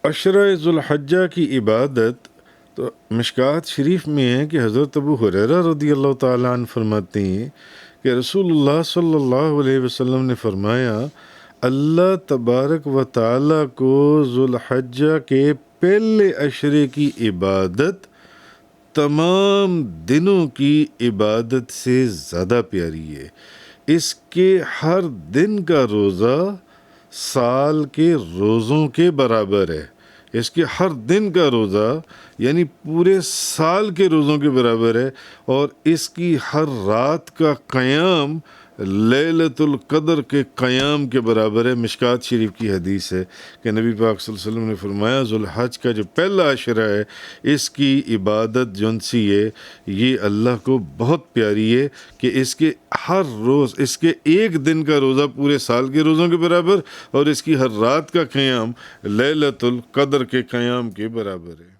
عشرہ ذوالحجہ کی عبادت تو مشکات شریف میں ہے کہ حضرت ابو ہریرہ رضی اللہ تعالیٰ عنہ فرماتے ہیں کہ رسول اللہ صلی اللہ علیہ وسلم نے فرمایا، اللہ تبارک و تعالیٰ کو ذوالحجہ کے پہلے عشرے کی عبادت تمام دنوں کی عبادت سے زیادہ پیاری ہے۔ اس کے ہر دن کا روزہ سال کے روزوں کے برابر ہے۔ اس کے ہر دن کا روزہ یعنی پورے سال کے روزوں کے برابر ہے، اور اس کی ہر رات کا قیام لیلۃ القدر کے قیام کے برابر ہے۔ مشکات شریف کی حدیث ہے کہ نبی پاک صلی اللہ علیہ وسلم نے فرمایا، ذوالحج کا جو پہلا عشرہ ہے اس کی عبادت جون سی ہے یہ اللہ کو بہت پیاری ہے کہ اس کے ہر روز، اس کے ایک دن کا روزہ پورے سال کے روزوں کے برابر، اور اس کی ہر رات کا قیام لیلۃ القدر کے قیام کے برابر ہے۔